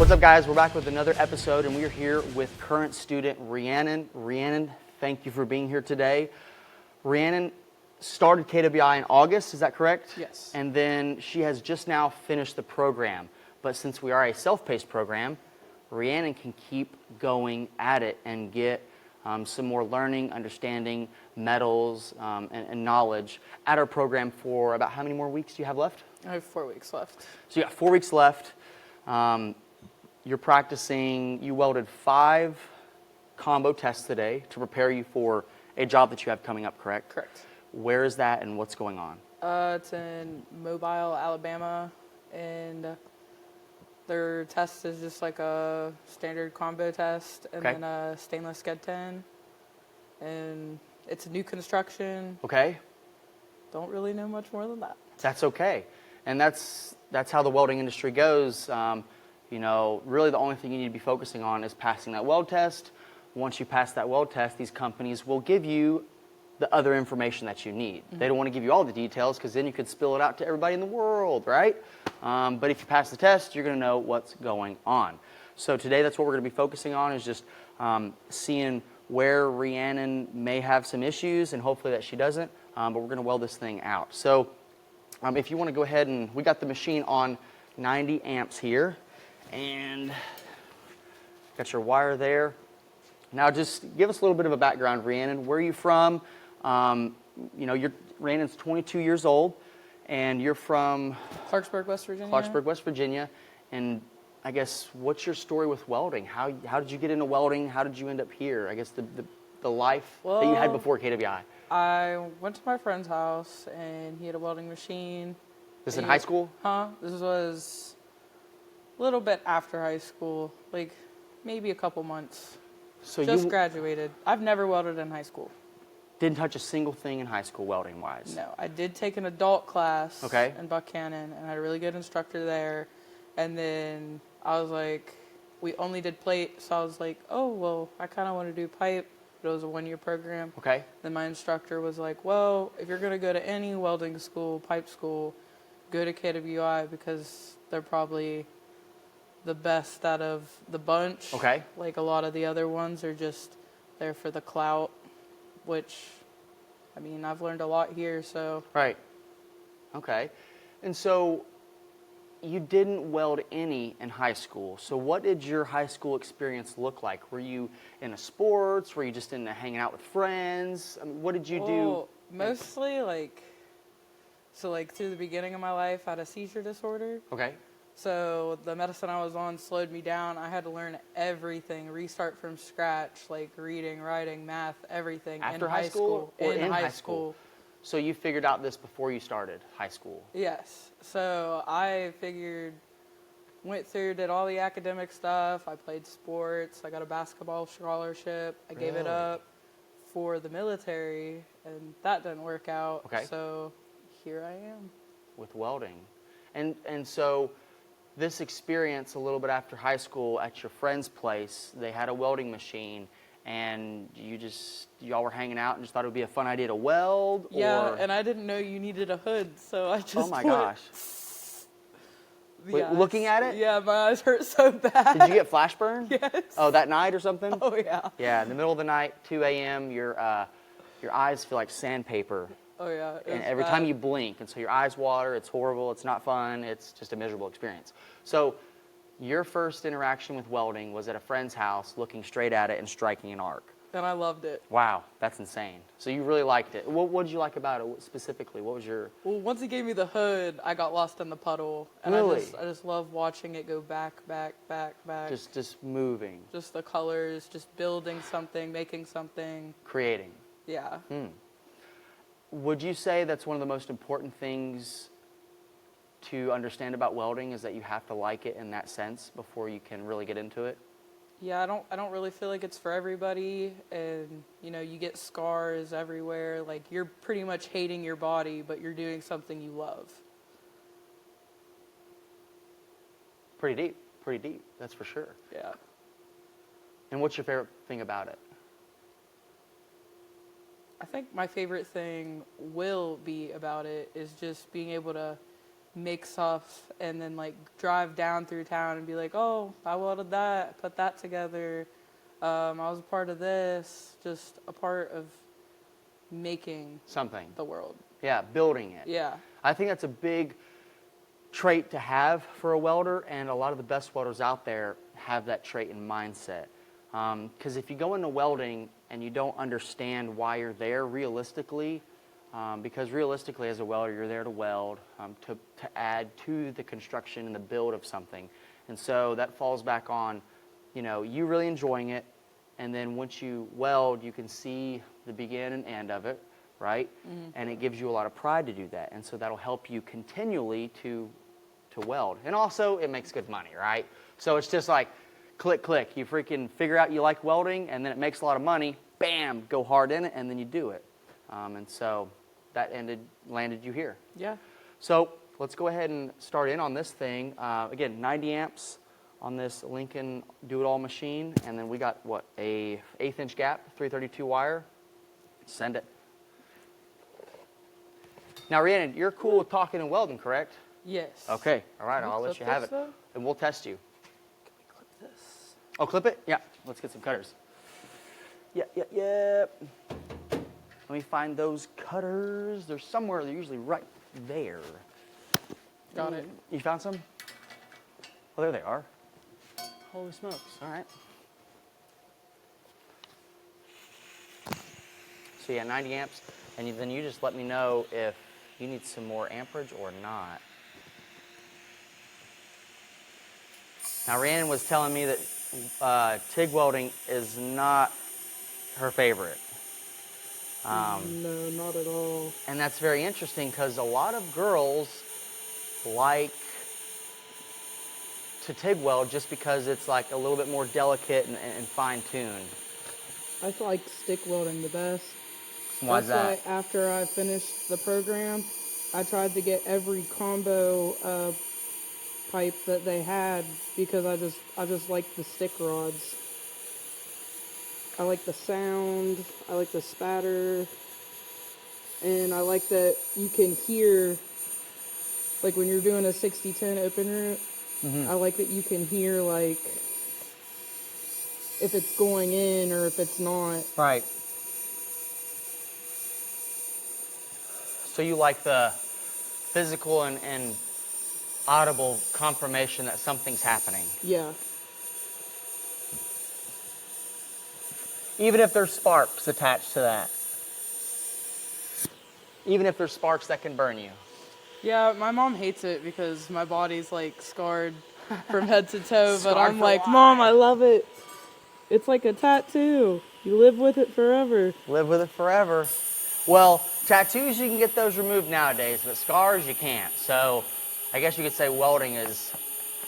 What's up, guys? We're back with another episode, and we are here with current student Rhiannon. Rhiannon, thank you for being here today. Rhiannon started KWI in August, is that correct? Yes. And then she has just now finished the program. But since we are a self-paced program, Rhiannon can keep going at it and get some more learning, understanding, metals, and knowledge at our program for about how many more weeks do you have left? I have 4 weeks left. So you got 4 weeks left. You're practicing, you welded 5 combo tests today to prepare you for a job that you have coming up, correct? Correct. Where is that and what's going on? It's in Mobile, Alabama, and their test is just like a standard combo test, and then a stainless sked 10, and it's a new construction. Okay. Don't really know much more than that. That's okay. And that's how the welding industry goes. You know, really the only thing you need to be focusing on is passing that weld test. Once you pass that weld test, these companies will give you the other information that you need. Mm-hmm. They don't want to give you all the details because then you could spill it out to everybody in the world, right? But if you pass the test, you're going to know what's going on. So today that's what we're going to be focusing on, is just seeing where Rhiannon may have some issues, and hopefully that she doesn't, but we're going to weld this thing out. So if you want to go ahead, and we got the machine on 90 amps here, and got your wire there. Now just give us a little bit of a background, Rhiannon. Where are you from? You know, Rhiannon's 22 years old, and you're from Clarksburg, West Virginia. Clarksburg, West Virginia. And I guess, what's your story with welding? How did you get into welding? How did you end up here? I guess the life that you had before KWI. I went to my friend's house, and he had a welding machine. This in high school? This was a little bit after high school, like maybe a couple months. So just you graduated. I've never welded in high school. Didn't touch a single thing in high school welding-wise? No, I did take an adult class in Buchanan, and I had a really good instructor there. And then I was like, we only did plate, so I was like, oh, well, I kind of want to do pipe. But it was a 1-year program. Okay. Then my instructor was like, well, if you're going to go to any welding school, pipe school, go to KWI because they're probably the best out of the bunch. Okay. Like a lot of the other ones are just there for the clout, which, I mean, I've learned a lot here, so. Right. Okay. And so you didn't weld any in high school. So what did your high school experience look like? Were you into sports? Were you just into hanging out with friends? I mean, what did you do? Mostly through the beginning of my life, I had a seizure disorder. Okay. So the medicine I was on slowed me down. I had to learn everything, restart from scratch, like reading, writing, math, everything. After in high school or in high school? So you figured out this before you started high school? Yes. So I went through, did all the academic stuff. I played sports. I got a basketball scholarship. I gave it up for the military, and that didn't work out. Okay. So here I am. With welding. And so this experience a little bit after high school at your friend's place, they had a welding machine, and y'all were hanging out and just thought it would be a fun idea to weld? Yeah, and I didn't know you needed a hood, so I just gosh. Wait, looking at it? Yeah, my eyes hurt so bad. Did you get flash burn? Yes. Oh, that night or something? Oh, yeah. Yeah, in the middle of the night, 2 a.m., your eyes feel like sandpaper. Oh, yeah. And every time you blink, and so your eyes water, it's horrible, it's not fun, it's just a miserable experience. So your first interaction with welding was at a friend's house, looking straight at it and striking an arc. And I loved it. Wow, that's insane. So you really liked it. What did you like about it specifically? What was your... Well, once he gave me the hood, I got lost in the puddle. And really? I just love watching it go back. Just moving. Just the colors, just building something, making something. Creating. Yeah. Would you say that's one of the most important things to understand about welding, is that you have to like it in that sense before you can really get into it? Yeah, I don't really feel like it's for everybody, and you know, you get scars everywhere. Like, you're pretty much hating your body, but you're doing something you love. Pretty deep, that's for sure. Yeah. And what's your favorite thing about it? I think my favorite thing will be about it is just being able to make stuff and then like drive down through town and be like, oh, I welded that, put that together. I was a part of this, just a part of making something. the world. Yeah, building it. Yeah. I think that's a big trait to have for a welder, and a lot of the best welders out there have that trait and mindset. Because if you go into welding and you don't understand why you're there realistically, because realistically as a welder, you're there to weld, to add to the construction and the build of something. And so that falls back on, you really enjoying it, and then once you weld, you can see the begin and end of it, right? Mm-hmm. And it gives you a lot of pride to do that. And so that'll help you continually to weld. And also, it makes good money, right? So it's just like, click, click. You freaking figure out you like welding, and then it makes a lot of money. Bam, go hard in it, and then you do it. And so that landed you here. Yeah. So let's go ahead and start in on this thing. Again, 90 amps on this Lincoln do-it-all machine, and then we got, what, a 1/8" gap, 332 wire. Send it. Now, Rhiannon, you're cool with talking and welding, correct? Yes. Okay. All right, I'll let you have it. Though? And we'll test you. Can we clip this? Oh, clip it? Yeah. Let's get some cutters. Yeah. Let me find those cutters. They're somewhere. They're usually right there. Got it. You found some? Oh, there they are. Holy smokes. All right. So, yeah, 90 amps. And then you just let me know if you need some more amperage or not. Now, Rhiannon was telling me that TIG welding is not her favorite. No, not at all. And that's very interesting because a lot of girls like to TIG weld just because it's like a little bit more delicate and fine-tuned. I like stick welding the best. Why is that? That's why after I finished the program, I tried to get every combo pipe that they had because I just like the stick rods. I like the sound, I like the spatter, and I like that you can hear, like when you're doing a 60-10 open root, I like that you can hear like if it's going in or if it's not. Right. So you like the physical and audible confirmation that something's happening. Yeah. Even if there's sparks attached to that. Even if there's sparks that can burn you. Yeah, my mom hates it because my body's like scarred from head to toe, but Scarred I'm for like, life. Mom, I love it. It's like a tattoo. You live with it forever. Live with it forever. Well, tattoos, you can get those removed nowadays, but scars, you can't. So I guess you could say welding is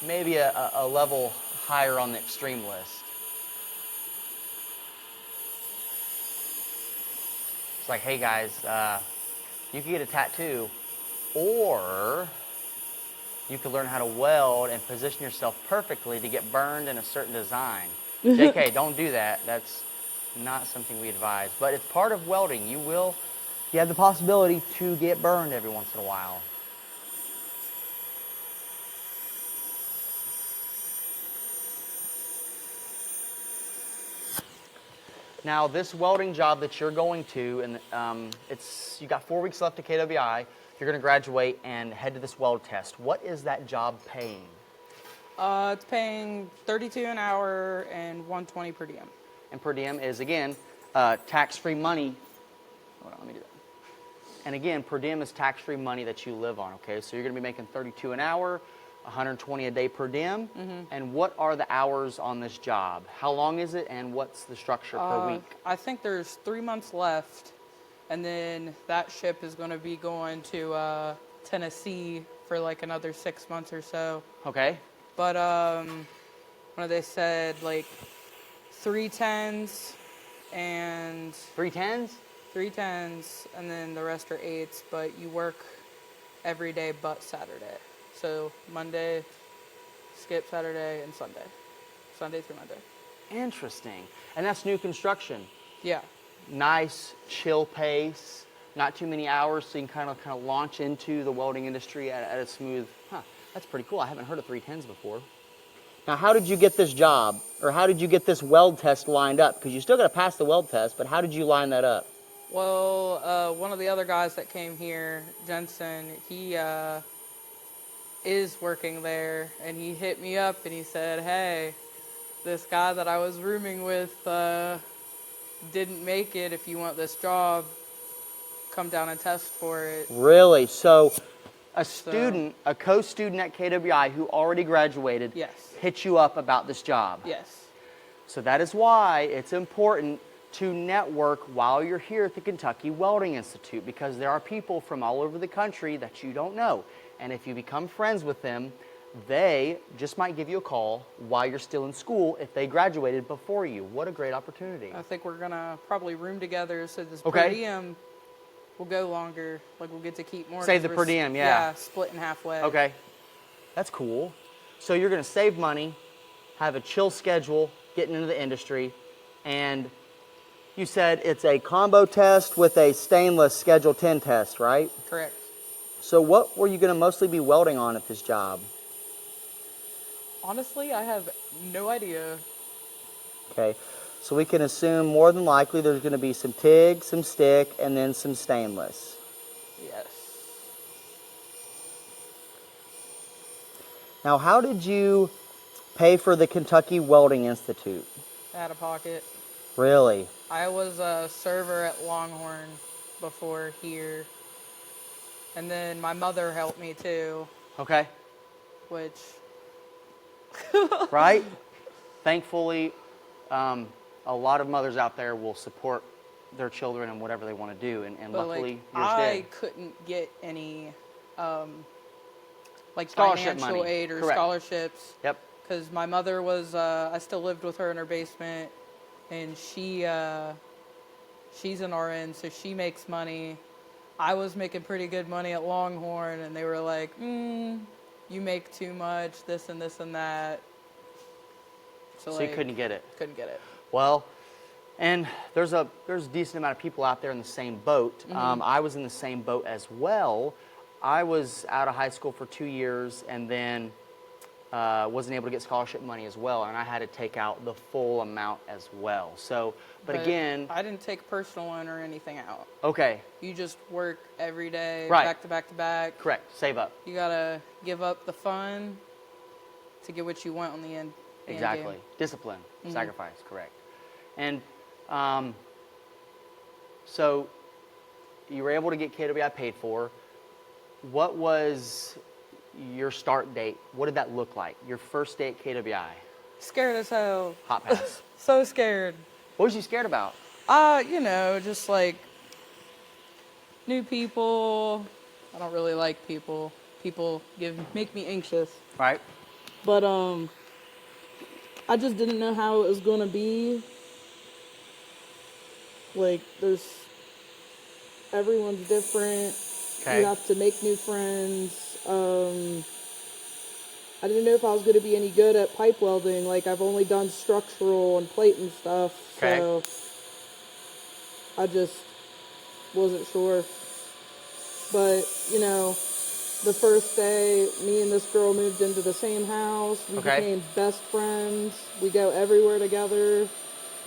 maybe a level higher on the extreme list. It's like, hey guys, you can get a tattoo, or you can learn how to weld and position yourself perfectly to get burned in a certain design. JK, don't do that. That's not something we advise. But it's part of welding. You have the possibility to get burned every once in a while. Now, this welding job that you're going to, and you got 4 weeks left to KWI. You're going to graduate and head to this weld test. What is that job paying? It's paying $32 an hour and $120 per diem. And per diem is, again, tax-free money. Hold on, let me do that. And again, per diem is tax-free money that you live on, okay? So you're going to be making $32 an hour, $120 a day per diem. And what are the hours on this job? How long is it, and what's the structure per week? I think there's 3 months left, and then that ship is going to be going to Tennessee for like another 6 months or so. Okay. But what they said, like 310s and 310s? 310s, and then the rest are 8s, but you work every day but Saturday. So Monday, skip Saturday, and Sunday. Sunday through Monday. Interesting. And that's new construction. Yeah. Nice, chill pace. not too many hours, so you can kind of launch into the welding industry at a smooth. That's pretty cool. I haven't heard of 310s before. Now, how did you get this job, or how did you get this weld test lined up? Because you still got to pass the weld test, but how did you line that up? Well, one of the other guys that came here, Jensen, he is working there, and he hit me up and he said, hey, this guy that I was rooming with didn't make it. If you want this job, come down and test for it. Really? So a co-student at KWI who already graduated Yes. hit you up about this job. Yes. So that is why it's important to network while you're here at the Kentucky Welding Institute, because there are people from all over the country that you don't know. And if you become friends with them, they just might give you a call while you're still in school if they graduated before you. What a great opportunity. I think we're going to probably room together so this Okay. per diem will go longer. Like, we'll get to keep more. Save the per diem, yeah. Yeah, splitting halfway. Okay. That's cool. So you're going to save money, have a chill schedule, getting into the industry, and you said it's a combo test with a stainless Schedule 10 test, right? Correct. So what were you going to mostly be welding on at this job? Honestly, I have no idea. Okay. So we can assume more than likely there's going to be some TIG, some stick, and then some stainless. Yes. Now, how did you pay for the Kentucky Welding Institute? Out of pocket. Really? I was a server at Longhorn before here. And then my mother helped me too, Okay. which... Right? Thankfully, a lot of mothers out there will support their children in whatever they want to do, and But luckily like, yours I did. couldn't get any like Scholarship financial money. aid or Correct. scholarships. Yep. Because my mother was, I still lived with her in her basement, and she's an RN, so she makes money. I was making pretty good money at Longhorn, and they were like, you make too much, this and this and that. So like, you couldn't get it. Couldn't get it. Well, and there's a decent amount of people out there in the same boat. I was in the same boat as well. I was out of high school for 2 years, and then wasn't able to get scholarship money as well, and I had to take out the full amount as well. So, but again, I didn't take personal loan or anything out. okay, You just work every day, Right. back to back to back. correct, save up. You gotta give up the fun to get what you want on the end. Exactly. Game. Discipline, sacrifice, correct. And so you were able to get KWI paid for. What was your start date? What did that look like? Your first day at KWI? Scared as hell. Hot pass. So scared. What was you scared about? Just like new people. I don't really like people. People make me anxious. Right? But I just didn't know how it was gonna be. Like, everyone's different. Okay. You have to make new friends. I didn't know if I was gonna be any good at pipe welding. Like, I've only done structural and plate and stuff. Okay. So I just wasn't sure. But, the first day, me and this girl moved into the same house. We Okay. became best friends. We go everywhere together.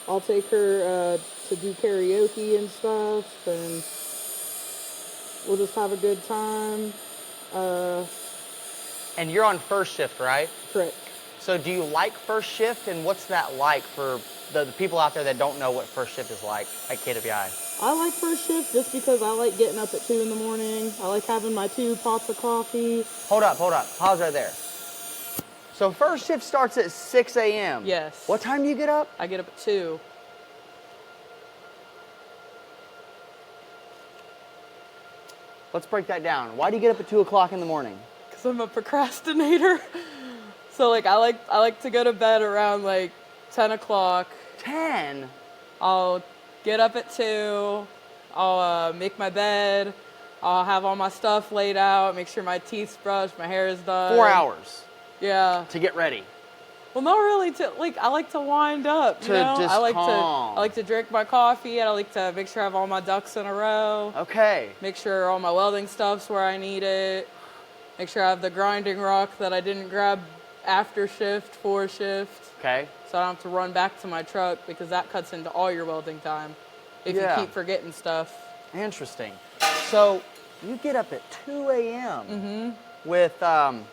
I'll take her to do karaoke and stuff, and we'll just have a good time. And you're on first shift, right? Correct. So do you like first shift, and what's that like for the people out there that don't know what first shift is like at KWI? I like first shift just because I like getting up at 2 in the morning. I like having my 2 pots of coffee. Hold up. Pause right there. So first shift starts at 6 a.m. Yes. What time do you get up? I get up at 2. Let's break that down. Why do you get up at 2 o'clock in the morning? Because I'm a procrastinator. So, I like to go to bed around, 10 o'clock. 10? I'll get up at 2. I'll make my bed. I'll have all my stuff laid out, make sure my teeth's brushed, my hair is done. 4 hours Yeah. to get ready. Well, not really. Like, I like to wind up. You To know, just calm. I like to drink my coffee, and I like to make sure I have all my ducks in a row. Okay. Make sure all my welding stuff's where I need it. Make sure I have the grinding rock that I didn't grab after shift, for shift. Okay. So I don't have to run back to my truck because that cuts into all your welding time if you keep forgetting stuff. Interesting. So you get up at 2 a.m. With and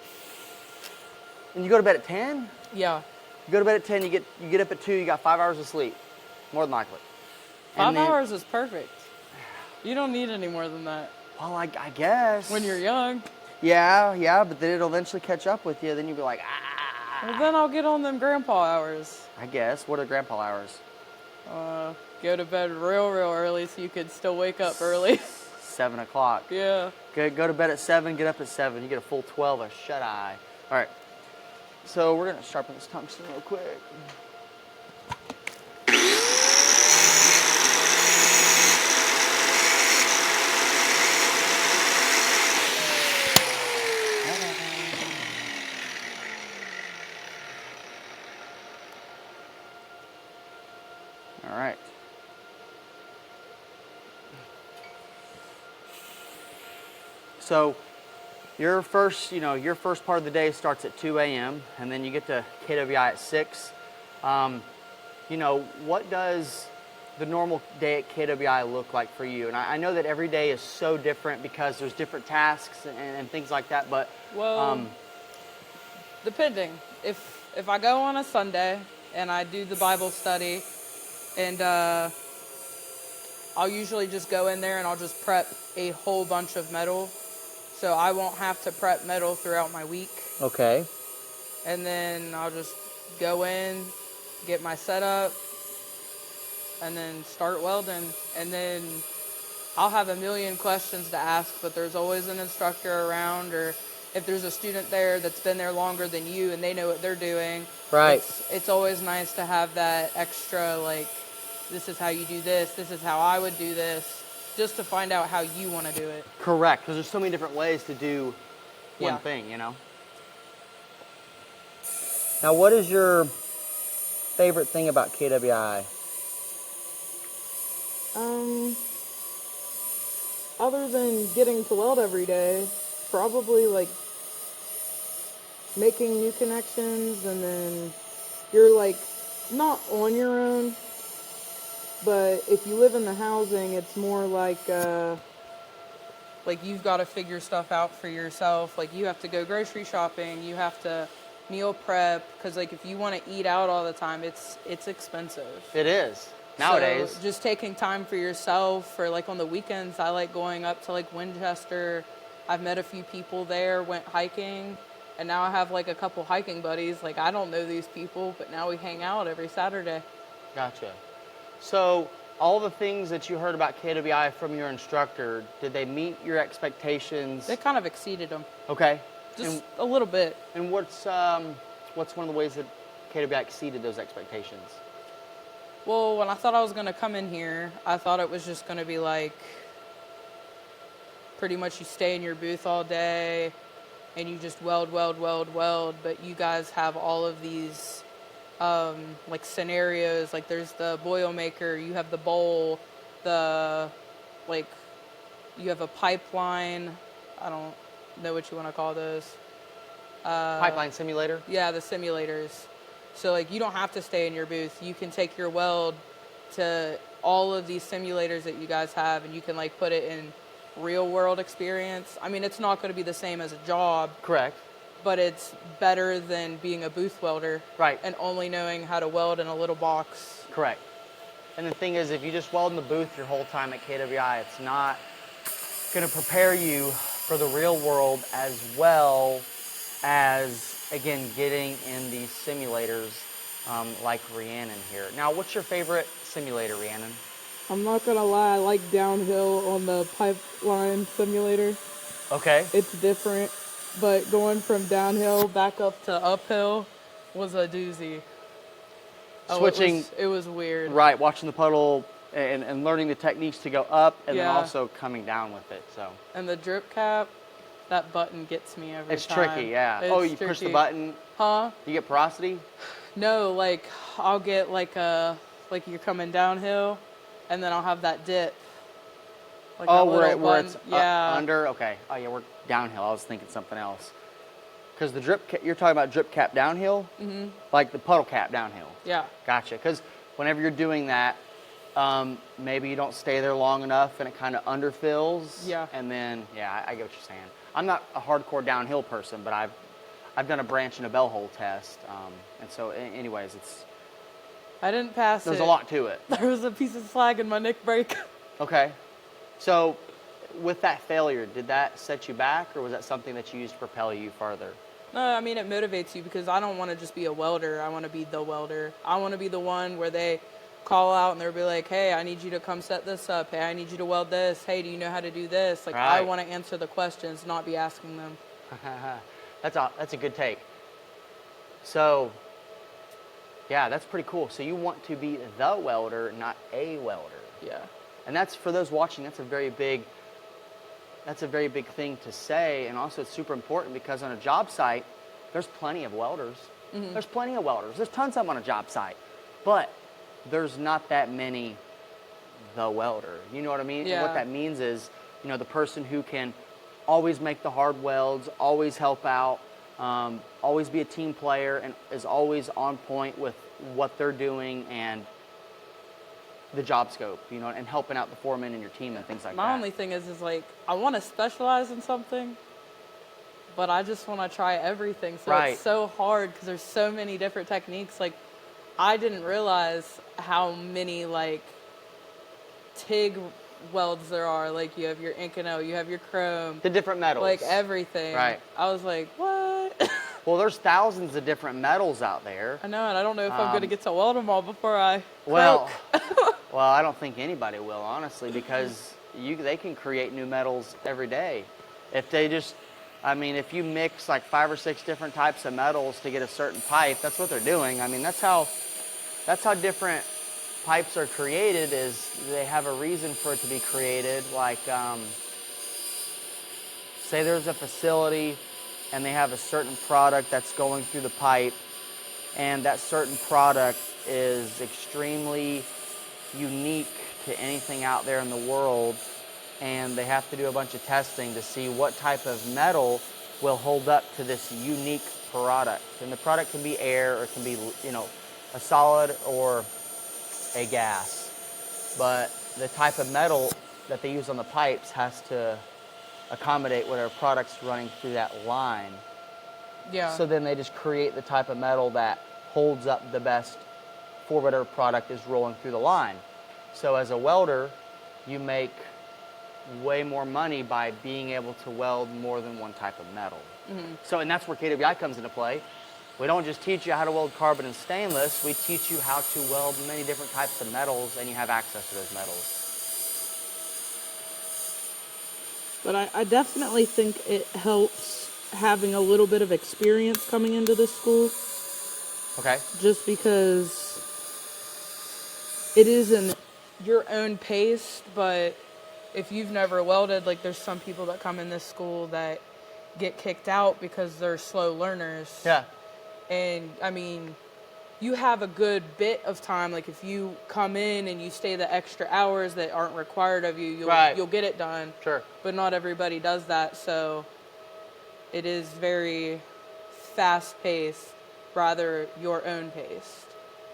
you go to bed at 10? Yeah. You go to bed at 10, you get up at 2, you got 5 hours of sleep, more than likely. 5 hours is perfect. You don't need any more than that. Well, I guess. When you're young. Yeah, but then it'll eventually catch up with you. Then you'll be like, ah. Well, then I'll get on them grandpa hours. I guess. What are grandpa hours? Go to bed real early so you could still wake up early. 7 o'clock. Yeah. Go to bed at 7, get up at 7. You get a full 12 of shut-eye. All right. So we're going to sharpen this tungsten real quick. All right. So your first part of the day starts at 2 a.m. and then you get to KWI at 6. What does the normal day at KWI look like for you? And I know that every day is so different because there's different tasks and things like that, but depending. If I go on a Sunday and I do the Bible study, and I'll usually just go in there and I'll just prep a whole bunch of metal. So I won't have to prep metal throughout my week. Okay. And then I'll just go in, get my setup, and then start welding. And then I'll have a million questions to ask, but there's always an instructor around, or if there's a student there that's been there longer than you and they know what they're doing. Right. It's always nice to have that extra, like, this is how you do this is how I would do this, just to find out how you want to do it. Correct, because there's so many different ways to do one thing, Now, what is your favorite thing about KWI? Other than getting to weld every day, probably like making new connections, and then you're like not on your own, but if you live in the housing, it's more like you've got to figure stuff out for yourself. Like you have to go grocery shopping, you have to meal prep, because like if you want to eat out all the time, it's expensive. It is nowadays. So just taking time for yourself, or like on the weekends, I like going up to like Winchester. I've met a few people there, went hiking, and now I have like a couple hiking buddies. Like I don't know these people, but now we hang out every Saturday. Gotcha. So all the things that you heard about KWI from your instructor, did they meet your expectations? They kind of exceeded them. Okay. Just a little bit. And what's one of the ways that KWI exceeded those expectations? Well, when I thought I was going to come in here, I thought it was just going to be like pretty much you stay in your booth all day and you just weld. But you guys have all of these like scenarios. Like there's the Boilermaker, you have the bowl, you have a pipeline. I don't know what you want to call those. Pipeline simulator? Yeah, the simulators. So like you don't have to stay in your booth. You can take your weld to all of these simulators that you guys have, and you can like put it in real world experience. I mean, it's not going to be the same as a job. Correct. But it's better than being a booth welder. Right. And only knowing how to weld in a little box. Correct. And the thing is, if you just weld in the booth your whole time at KWI, it's not going to prepare you for the real world as well as, again, getting in these simulators like Rhiannon here. Now, what's your favorite simulator, Rhiannon? I'm not going to lie, I like downhill on the pipeline simulator. Okay. It's different, but going from downhill back up to uphill was a doozy. Switching. It was weird. Right, watching the puddle and learning the techniques to go up and then also coming down with it. So. And the drip cap, That button gets me every It's time. tricky, yeah. It's Oh, you push the tricky. button, Huh? you get porosity? No, like I'll get like you're coming downhill, and then I'll have that dip. Like Oh, that little where button. it's Yeah. under? Okay. Oh, yeah, we're downhill. I was thinking something else. Because the you're talking about drip cap downhill? Mm-hmm. Like the puddle cap downhill? Yeah. Gotcha. Because whenever you're doing that, maybe you don't stay there long enough and it kind of underfills. Yeah. And then, yeah, I get what you're saying. I'm not a hardcore downhill person, but I've done a branch and a bell hole test. And so, anyways, I didn't pass there's it. a lot to it. There was a piece of slag in my nick brake. Okay. So, with that failure, did that set you back, or was that something that you used to propel you farther? No, I mean, it motivates you because I don't want to just be a welder. I want to be the welder. I want to be the one where they call out and they'll be like, hey, I need you to come set this up. Hey, I need you to weld this. Hey, do you know how to do this? Like, I Right. want to answer the questions, not be asking them. That's a good take. So, yeah, that's pretty cool. So you want to be the welder, not a welder. Yeah. And that's, for those watching, that's a very big thing to say, and also it's super important because on a job site, there's plenty of welders. Mm-hmm. There's plenty of welders. There's tons of them on a job site, but there's not that many the welder. You know what I mean? Yeah. And what that means is, the person who can always make the hard welds, always help out, always be a team player, and is always on point with what they're doing and the job scope, and helping out the foreman and your team and things like that. My only thing is like, I want to specialize in something, but I just want to try everything. So Right. It's so hard because there's so many different techniques. Like, I didn't realize how many, like, TIG welds there are. Like, you have your Inconel, you have your chrome. The different metals. Like, everything. Right. I was like, what? Well, there's thousands of different metals out there. I know, and I don't know if I'm going to get to weld them all before I Well, croak. well, I don't think anybody will, honestly, because they can create new metals every day. If they just, if you mix like 5 or 6 different types of metals to get a certain pipe, that's what they're doing. That's how different pipes are created, is they have a reason for it to be created. Like, say there's a facility and they have a certain product that's going through the pipe, and that certain product is extremely unique to anything out there in the world, and they have to do a bunch of testing to see what type of metal will hold up to this unique product. And the product can be air, or it can be, a solid or a gas. But the type of metal that they use on the pipes has to accommodate whatever product's running through that line. Yeah. So then they just create the type of metal that holds up the best for whatever product is rolling through the line. So as a welder, you make way more money by being able to weld more than one type of metal. Mm-hmm. So, and that's where KWI comes into play. We don't just teach you how to weld carbon and stainless, we teach you how to weld many different types of metals, and you have access to those metals. But I definitely think it helps having a little bit of experience coming into this school. Okay. Just because it isn't your own pace, but if you've never welded, like, there's some people that come in this school that get kicked out because they're slow learners. Yeah. And you have a good bit of time. Like, if you come in and you stay the extra hours that aren't required of you, you'll get it done. Sure. But not everybody does that, so it is very fast-paced, rather your own pace.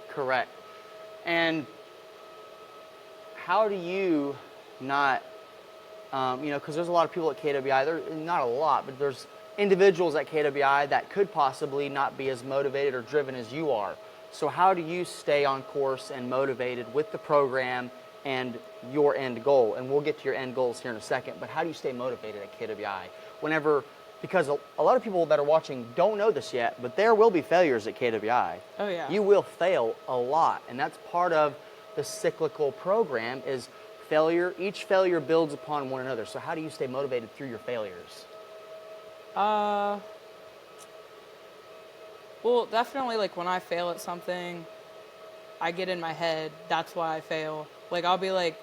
Correct. And how do you not, because there's a lot of people at KWI, not a lot, but there's individuals at KWI that could possibly not be as motivated or driven as you are. So how do you stay on course and motivated with the program and your end goal? And we'll get to your end goals here in a second, but how do you stay motivated at KWI? Because a lot of people that are watching don't know this yet, but there will be failures at KWI. Oh, yeah. You will fail a lot, and that's part of the cyclical program is failure. Each failure builds upon one another. So how do you stay motivated through your failures? Well, definitely, like, when I fail at something, I get in my head, that's why I fail. Like, I'll be like,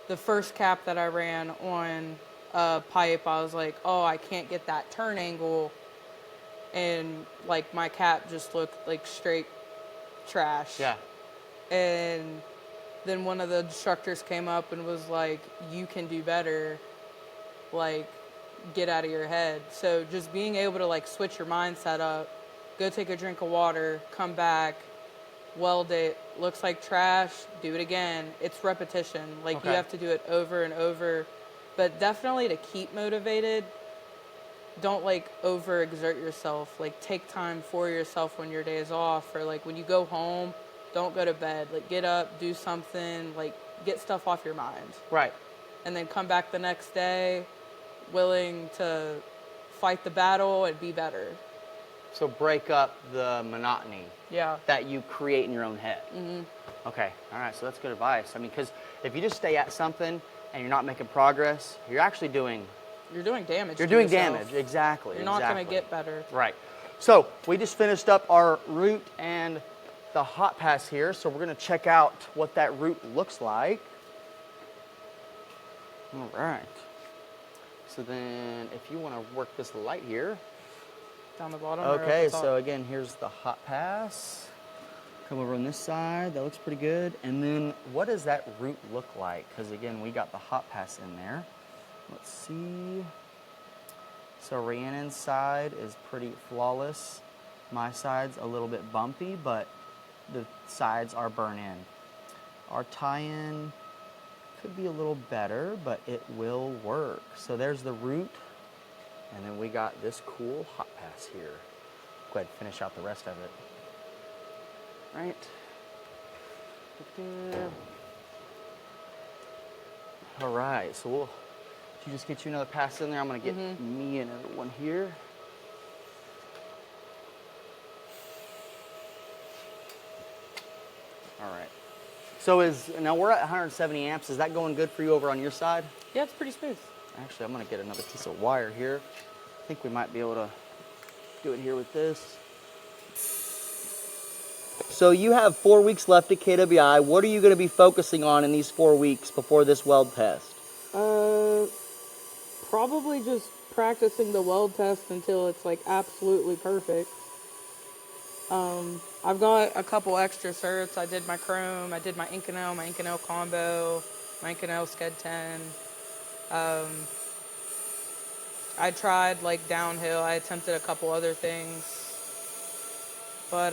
the first cap that I ran on pipe, I was like, oh, I can't get that turn angle. And like my cap just looked like straight trash. Yeah. And then one of the instructors came up and was like, you can do better. Like, get out of your head. So just being able to like switch your mindset up, go take a drink of water, come back, weld it, looks like trash, do it again. It's repetition. Like you have to do it over and over. But definitely to keep motivated, don't like overexert yourself. Like take time for yourself when your day is off, or like when you go home, don't go to bed. Like get up, do something, like get stuff off your mind. Right. And then come back the next day willing to fight the battle and be better. So break up the monotony that you create in your own head. Mm-hmm. Okay, all right, so that's good advice. I mean, because if you just stay at something and you're not making progress, you're actually doing... You're doing damage. You're doing damage, exactly. You're not going to get better. Right. So we just finished up our route and the hot pass here, so we're going to check out what that route looks like. All right. So then if you want to work this light here. Down the bottom. Okay, so again, here's the hot pass. Come over on this side, that looks pretty good. And then what does that route look like? Because again, we got the hot pass in there. Let's see. So Rhiannon's side is pretty flawless. My side's a little bit bumpy, but the sides are burnt in. Our tie-in could be a little better, but it will work. So there's the route, and then we got this cool hot pass here. Go ahead and finish out the rest of it. Right. All right, so we'll you just get you another pass in there. I'm gonna get me another one here. All right. So now we're at 170 amps. Is that going good for you over on your side? Yeah, it's pretty smooth. Actually, I'm gonna get another piece of wire here. I think we might be able to do it here with this. So you have 4 weeks left at KWI. What are you gonna be focusing on in these 4 weeks before this weld test? Probably just practicing the weld test until it's like absolutely perfect. I've got a couple extra certs. I did my chrome, I did my Inconel combo, my Inconel Sked 10. I tried like downhill. I attempted a couple other things. But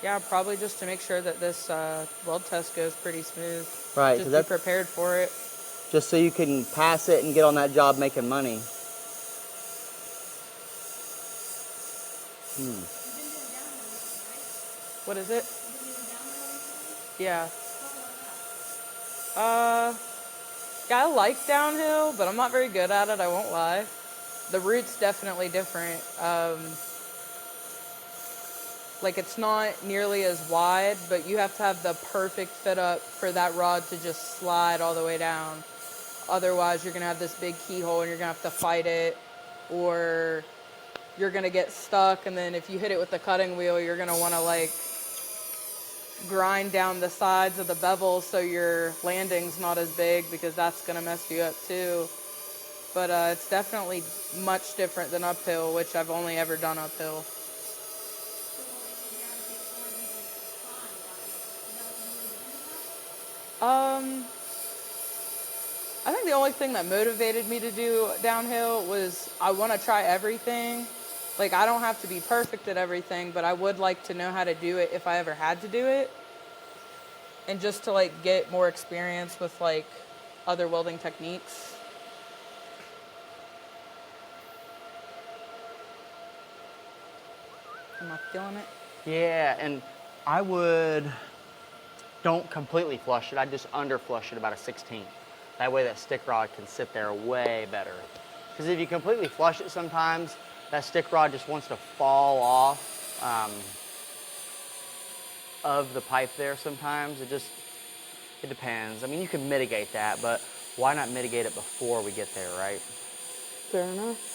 yeah, probably just to make sure that this weld test goes pretty smooth. Right. Just so be prepared for it. Just so you can pass it and get on that job making money. What is it? Yeah. Yeah, I like downhill, but I'm not very good at it, I won't lie. The route's definitely different. Like, it's not nearly as wide, but you have to have the perfect fit up for that rod to just slide all the way down. Otherwise, you're going to have this big keyhole and you're going to have to fight it, or you're going to get stuck, and then if you hit it with the cutting wheel, you're going to want to, like, grind down the sides of the bevel so your landing's not as big, because that's going to mess you up too. But it's definitely much different than uphill, which I've only ever done uphill. I think the only thing that motivated me to do downhill was I want to try everything. Like, I don't have to be perfect at everything, but I would like to know how to do it if I ever had to do it. And just to, like, get more experience with, like, other welding techniques. Am I feeling it? Yeah, and I don't completely flush it. I just under flush it about a 16th. That way that stick rod can sit there way better. Because if you completely flush it sometimes, that stick rod just wants to fall off of the pipe there sometimes. It depends. I mean, you can mitigate that, but why not mitigate it before we get there, right? Fair enough.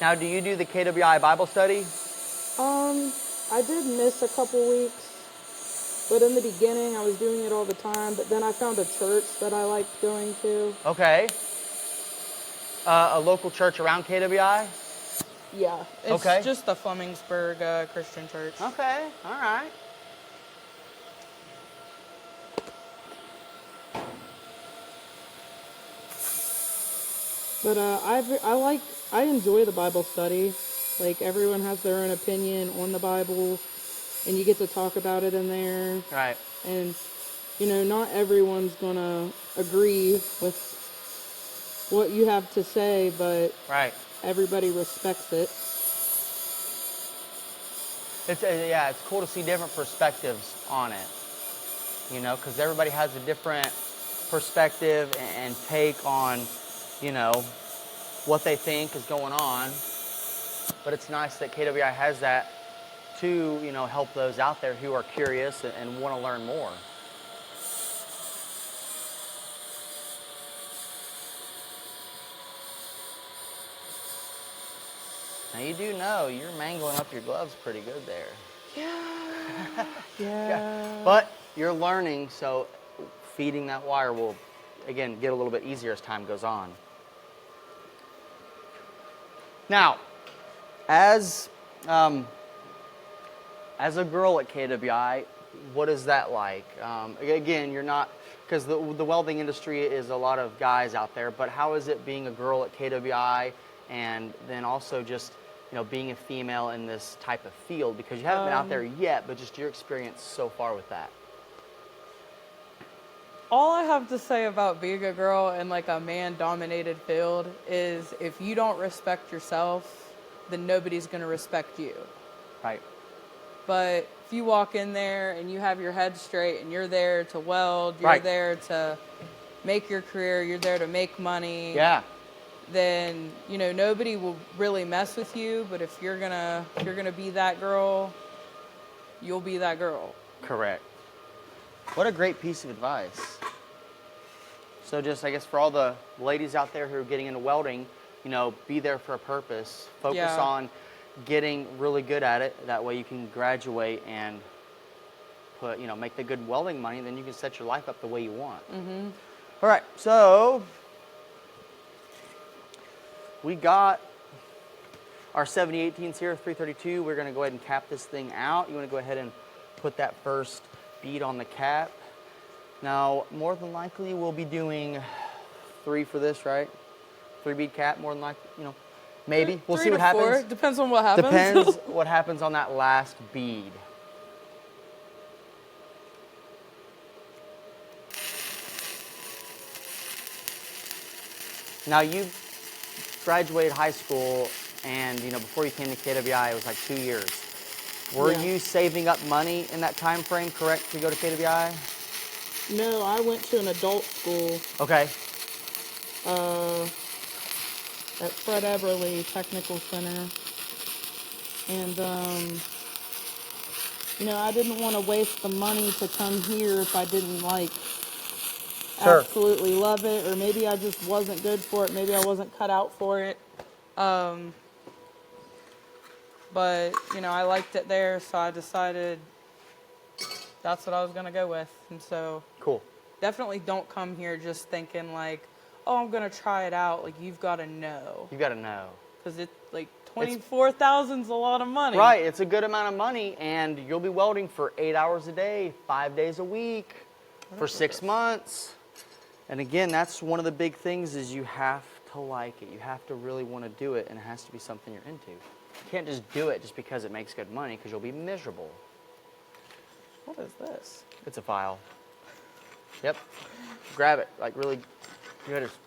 Now, do you do the KWI Bible study? I did miss a couple weeks, but in the beginning I was doing it all the time, but then I found a church that I liked going to. Okay. A local church around KWI? Yeah. It's Okay. just the Flemingsburg Christian Church. Okay, all right. But I enjoy the Bible study. Like, everyone has their own opinion on the Bible, and you get to talk about it in there. Right. And, you know, not everyone's going to agree with what you have to say, but Right. everybody respects it. Yeah, it's cool to see different perspectives on it, you know, because everybody has a different perspective and take on, you know, what they think is going on. But it's nice that KWI has that to, you know, help those out there who are curious and want to learn more. Now you do know you're mangling up your gloves pretty good there. Yeah. But you're learning, so feeding that wire will, again, get a little bit easier as time goes on. Now, as a girl at KWI, what is that like? Again, you're not, because the welding industry is a lot of guys out there, but how is it being a girl at KWI, and then also just, you know, being a female in this type of field? Because you haven't been out there yet, but just your experience so far with that. All I have to say about being a girl in like a man-dominated field is if you don't respect yourself, then nobody's going to respect you. Right. But if you walk in there and you have your head straight and you're there to weld, you're Right. there to make your career, you're there to make money, Yeah. then, you know, nobody will really mess with you. But if you're gonna be that girl, you'll be that girl. Correct. What a great piece of advice. So just, I guess, for all the ladies out there who are getting into welding, you know, be there for a purpose. Focus Yeah. on getting really good at it. That way you can graduate and put, you know, make the good welding money, and then you can set your life up the way you want. Mm-hmm. All right, so we got our 7018s here, 332. We're going to go ahead and cap this thing out. You want to go ahead and put that first bead on the cap. Now, more than likely, we'll be doing 3 for this, right? 3 bead cap, more than likely, you know, maybe. We'll see what happens. Depends on what happens. Depends what happens on that last bead. Now, you graduated high school, and, you know, before you came to KWI, it was like 2 years. Were Yeah. you saving up money in that time frame, correct, to go to KWI? No, I went to an adult school Okay. at Fred Everly Technical Center. And, you know, I didn't want to waste the money to come here if I didn't, like, Sure. absolutely love it, or maybe I just wasn't good for it. Maybe I wasn't cut out for it. But, you know, I liked it there, so I decided that's what I was going to go with. And so Cool. definitely don't come here just thinking like, oh, I'm going to try it out. Like, you've got to know. You got to know. Because it's like $24,000's a lot of money. Right, it's a good amount of money, and you'll be welding for 8 hours a day, 5 days a week, for 6 months. And again, that's one of the big things is you have to like it. You have to really want to do it, and it has to be something you're into. You can't just do it just because it makes good money, because you'll be miserable. What is this? It's a file. Yep. Grab it. Like, really, you gotta just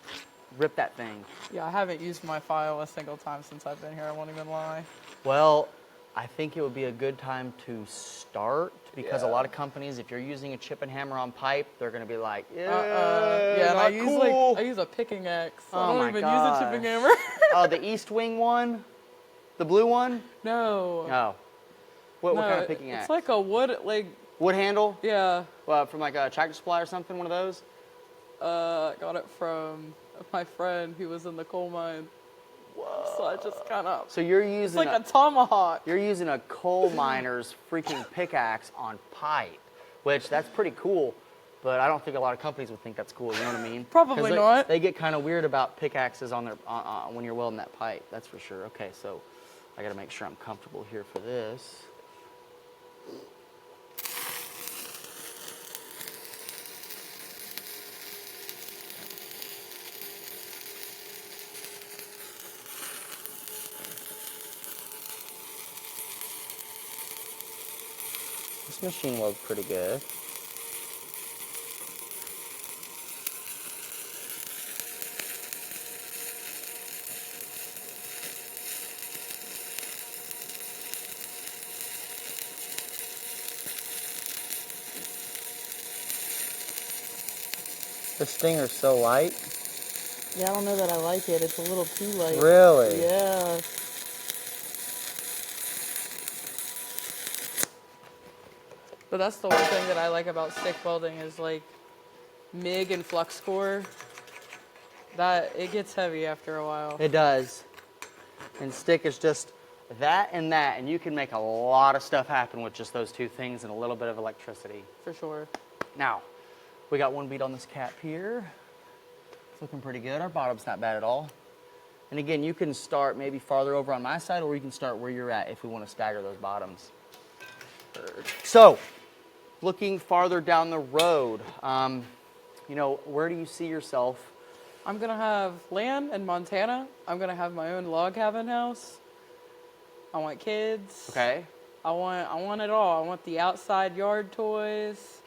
rip that thing. Yeah, I haven't used my file a single time since I've been here. I won't even lie. Well, I think it would be a good time to start, because a Yeah. lot of companies, if you're using a chip and hammer on pipe, they're going to be like, Yeah, and not I use cool. I use a picking axe. Oh I don't my even gosh. use a chipping hammer. Oh, the East Wing one? The blue one? No. No. What No, kind of picking axe? It's like a wood, like, Wood handle? yeah. From like a Tractor Supply or something, one of those? Got it from my friend who was in the coal mine. So I just kind of, So you're it's using like a tomahawk. you're using a coal miner's freaking pickaxe on pipe, which that's pretty cool. But I don't think a lot of companies would think that's cool. You know what I mean? Probably 'Cause not. They get kind of weird about pickaxes on their when you're welding that pipe. That's for sure. Okay, so I got to make sure I'm comfortable here for this. This machine welds pretty good. The stinger's so light. Yeah, I don't know that I like it. It's a little too light. Really? Yeah. But that's the one thing that I like about stick welding is like MIG and flux core. That it gets heavy after a while. It does. And stick is just that, and you can make a lot of stuff happen with just those two things and a little bit of electricity. For sure. Now, we got one bead on this cap here. It's looking pretty good. Our bottom's not bad at all. And again, you can start maybe farther over on my side, or you can start where you're at if we want to stagger those bottoms. So, looking farther down the road, you know, where do you see yourself? I'm gonna have land in Montana. I'm gonna have my own log cabin house. I want kids. Okay. I want it all. I want the outside yard toys.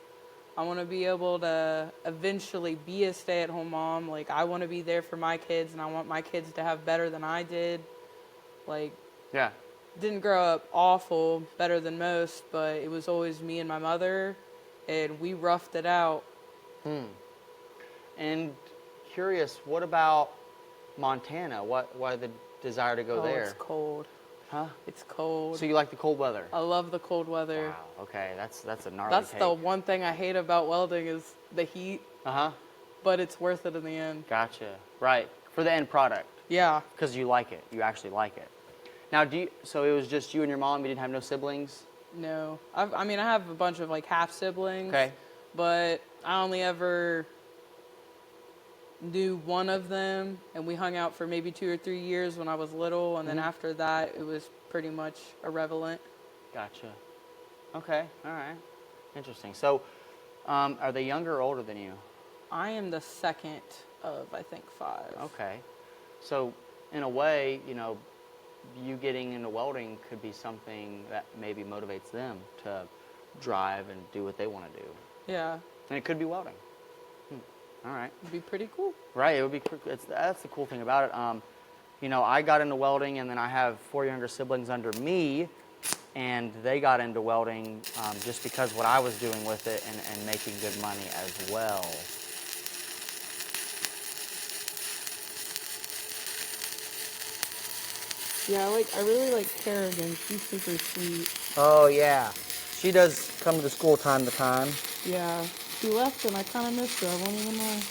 I want to be able to eventually be a stay-at-home mom. Like, I want to be there for my kids, and I want my kids to have better than I did. Like, Yeah. didn't grow up awful, better than most, but it was always me and my mother, and we roughed it out. And curious, what about Montana? Why the desire to go there? It's cold. Huh? It's cold. So you like the cold weather? I love the cold weather. Wow. Okay, that's a gnarly That's take. the one thing I hate about welding is the heat, Uh-huh. but it's worth it in the end. Gotcha. Right. For the end product. Yeah. Because you like it. You actually like it. Now, so it was just you and your mom? You didn't have no siblings? No. I mean, I have a bunch of, like, half-siblings. Okay. But I only ever knew one of them, and we hung out for maybe 2 or 3 years when I was little, and then after that, it was pretty much irrelevant. Gotcha. Okay. All right. Interesting. So, are they younger or older than you? I am the second of, I think, 5. Okay. So, in a way, you know, you getting into welding could be something that maybe motivates them to drive and do what they want to do. Yeah. And it could be welding. All right. It'd be pretty cool. Right. It would be. That's the cool thing about it. You know, I got into welding, and then I have 4 younger siblings under me, and they got into welding just because what I was doing with it and making good money as well. Yeah, I really like Kerrigan. She's super sweet. Oh yeah, she does come to the school time to time. Yeah, she left and I kind of missed her. I won't even lie.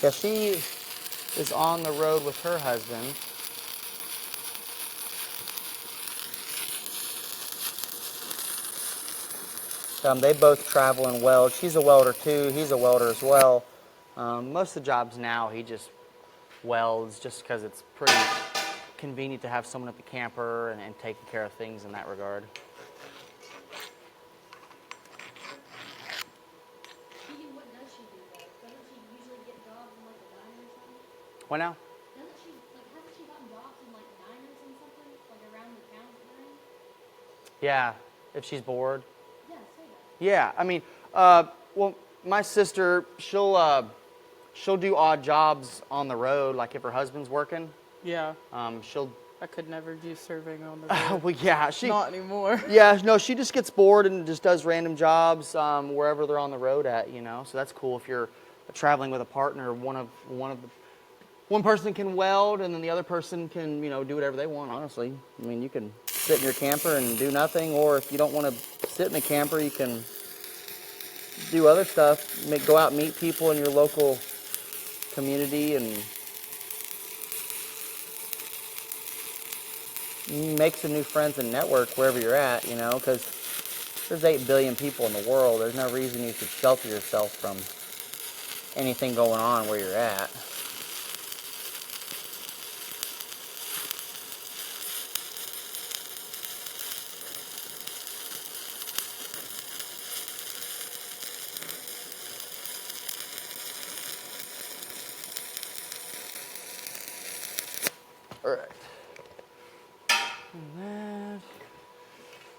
Yeah, she is on the road with her husband. They both travel and weld. She's a welder too. He's a welder as well. Most of the jobs now, he just welds just because it's pretty convenient to have someone at the camper and taking care of things in that regard. What does she do though? Doesn't she usually get jobs in like a diner or something? What now? Doesn't she, like, hasn't she gotten jobs in like diners and something? Like around the towns we're in? Yeah, if she's bored. Yeah, say that. Yeah, I mean, well, my sister, she'll do odd jobs on the road, like if her husband's working. Yeah. She'll. I could never do serving on the road. Well, yeah, she. Not anymore. Yeah, no, she just gets bored and just does random jobs wherever they're on the road at, you know. So that's cool if you're traveling with a partner. One person can weld, and then the other person can, you know, do whatever they want. Honestly, I mean, you can sit in your camper and do nothing, or if you don't want to sit in the camper, you can do other stuff. Go out and meet people in your local community, and make some new friends and network wherever you're at, you know, because there's 8 billion people in the world. There's no reason you should shelter yourself from anything going on where you're at. All right. And that.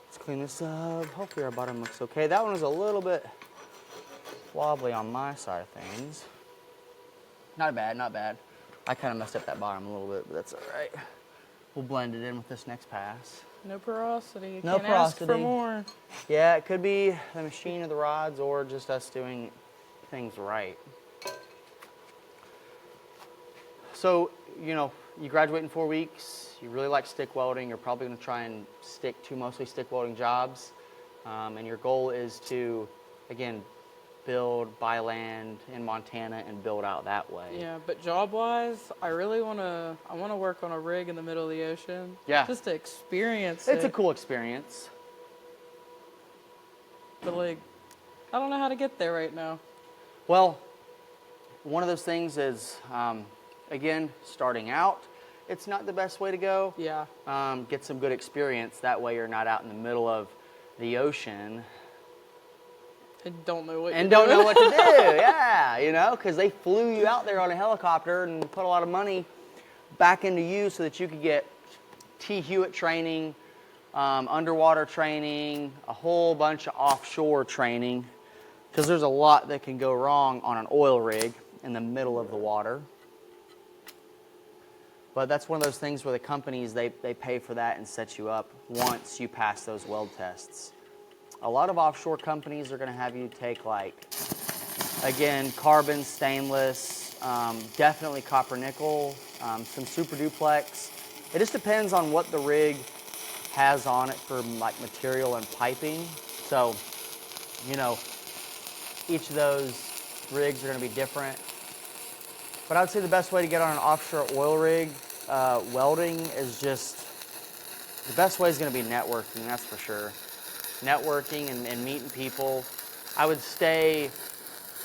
Let's clean this up. Hopefully our bottom looks okay. That one was a little bit wobbly on my side of things. Not bad, not bad. I kind of messed up that bottom a little bit, but that's all right. We'll blend it in with this next pass. No porosity. No Can't ask porosity. for more. Yeah, it could be the machine or the rods or just us doing things right. So, you know, you graduate in 4 weeks, you really like stick welding, you're probably going to try and stick to mostly stick welding jobs. And your goal is to, again, buy land in Montana and build out that way. Yeah, but job-wise, I really want to work on a rig in the middle of the ocean. Yeah. Just to experience It's it. a cool experience. But, like, I don't know how to get there right now. Well, one of those things is, again, starting out, it's not the best way to go. Yeah. Get some good experience. That way you're not out in the middle of the ocean I don't know what and you're don't know doing. what to do. Yeah, you know, because they flew you out there on a helicopter and put a lot of money back into you so that you could get T. Hewitt training, underwater training, a whole bunch of offshore training, because there's a lot that can go wrong on an oil rig in the middle of the water. But that's one of those things where the companies, they pay for that and set you up once you pass those weld tests. A lot of offshore companies are going to have you take, like, again, carbon, stainless, definitely copper nickel, some super duplex. It just depends on what the rig has on it for, like, material and piping. So, you know, each of those rigs are going to be different. But I would say the best way to get on an offshore oil rig, welding, is just, the best way is going to be networking, that's for sure. Networking and meeting people. I would stay,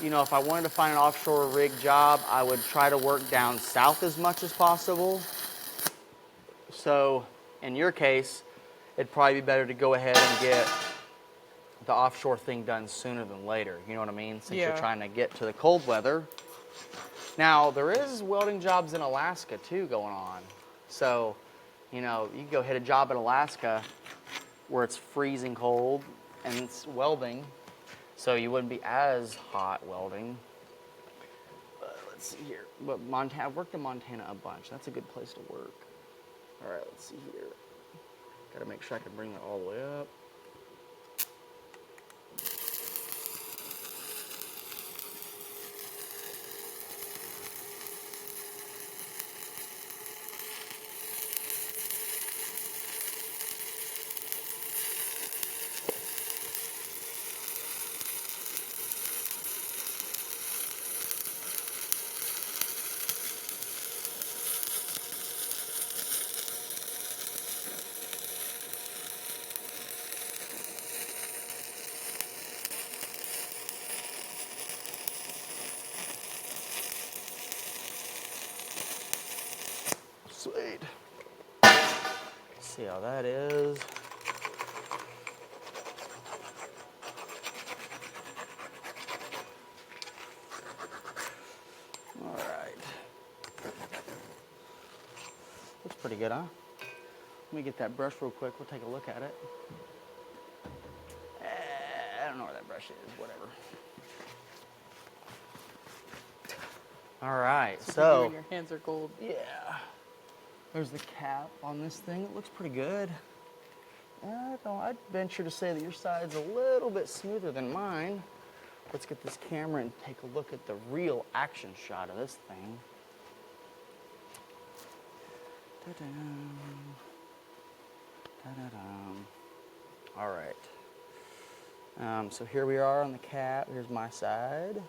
you know, if I wanted to find an offshore rig job, I would try to work down south as much as possible. So in your case, it'd probably be better to go ahead and get the offshore thing done sooner than later. You know what I mean? Since you're Yeah. trying to get to the cold weather. Now, there is welding jobs in Alaska too going on. So, you know, you can go hit a job in Alaska where it's freezing cold and it's welding. So you wouldn't be as hot welding. But let's see here. But Montana, I've worked in Montana a bunch. That's a good place to work. All right, let's see here. Got to make sure I can bring that all the way up. Sweet. See how that is. All right. Looks pretty good, huh? Let me get that brush real quick. We'll take a look at it. I don't know where that brush is. Whatever. All right. So. Your hands are cold. Yeah. There's the cap on this thing. It looks pretty good. I'd venture to say that your side's a little bit smoother than mine. Let's get this camera and take a look at the real action shot of this thing. Da-dum. Da-da-dum. All right. So here we are on the cap. Here's my side.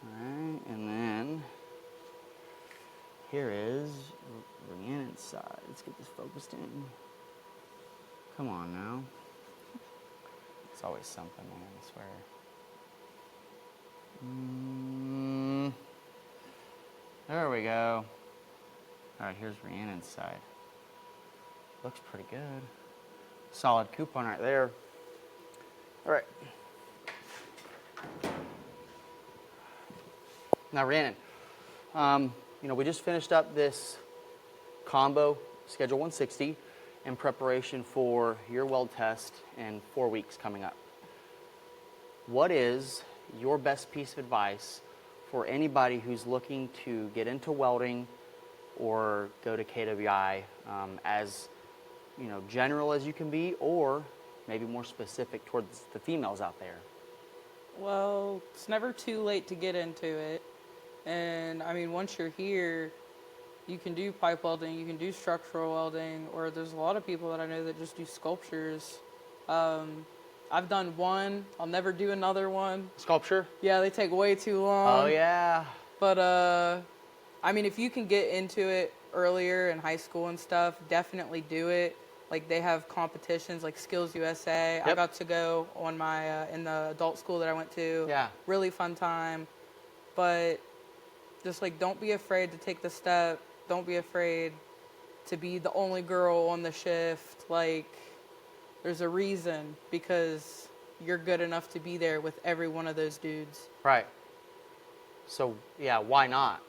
All right, and then here is Rhiannon's side. Let's get this focused in. Come on now. It's always something, man, I swear. There we go. All right, here's Rhiannon's side. Looks pretty good. Solid coupon right there. All right. Now, Rhiannon, we just finished up this combo Schedule 160 in preparation for your weld test in 4 weeks coming up. What is your best piece of advice for anybody who's looking to get into welding or go to KWI, as general as you can be, or maybe more specific towards the females out there? Well, it's never too late to get into it. And I mean, once you're here, you can do pipe welding, you can do structural welding, or there's a lot of people that I know that just do sculptures. I've done one. I'll never do another one. Sculpture? Yeah, they take way too long. Oh, yeah. But, I mean, if you can get into it earlier in high school and stuff, definitely do it. Like, they have competitions like Skills USA. Yep. I got to go on my, in the adult school that I went to. Yeah. Really fun time. But just, like, don't be afraid to take the step. Don't be afraid to be the only girl on the shift. Like, there's a reason, because you're good enough to be there with every one of those dudes. Right. So, yeah, why not?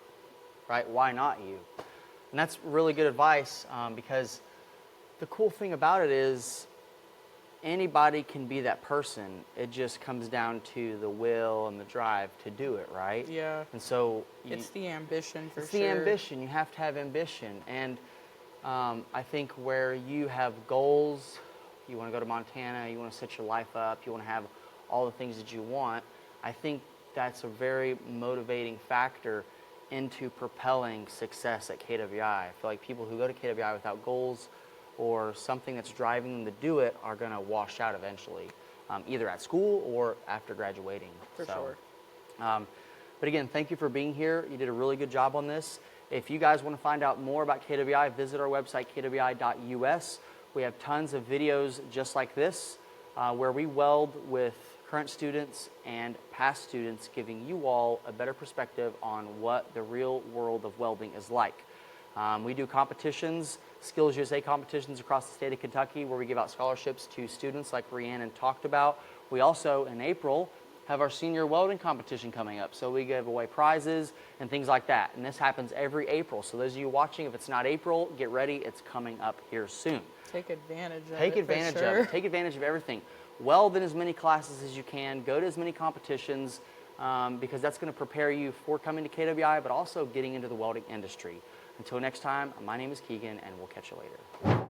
Right? Why not you? And that's really good advice, because the cool thing about it is anybody can be that person. It just comes down to the will and the drive to do it, right? Yeah. And so It's the ambition, for it's sure. the ambition. You have to have ambition. And I think where you have goals, you want to go to Montana, you want to set your life up, you want to have all the things that you want, I think that's a very motivating factor into propelling success at KWI. I feel like people who go to KWI without goals or something that's driving them to do it are going to wash out eventually, either at school or after graduating. For sure. But again, thank you for being here. You did a really good job on this. If you guys want to find out more about KWI, visit our website, kwi.us. We have tons of videos just like this, where we weld with current students and past students, giving you all a better perspective on what the real world of welding is like. We do competitions, Skills USA competitions across the state of Kentucky, where we give out scholarships to students like Rhiannon talked about. We also, in April, have our senior welding competition coming up. So we give away prizes and things like that. And this happens every April. So those of you watching, if it's not April, get ready. It's coming up here soon. Take advantage of it. Take advantage for sure. of it. Take advantage of everything. Weld in as many classes as you can. Go to as many competitions, because that's going to prepare you for coming to KWI, but also getting into the welding industry. Until next time, my name is Keegan, and we'll catch you later.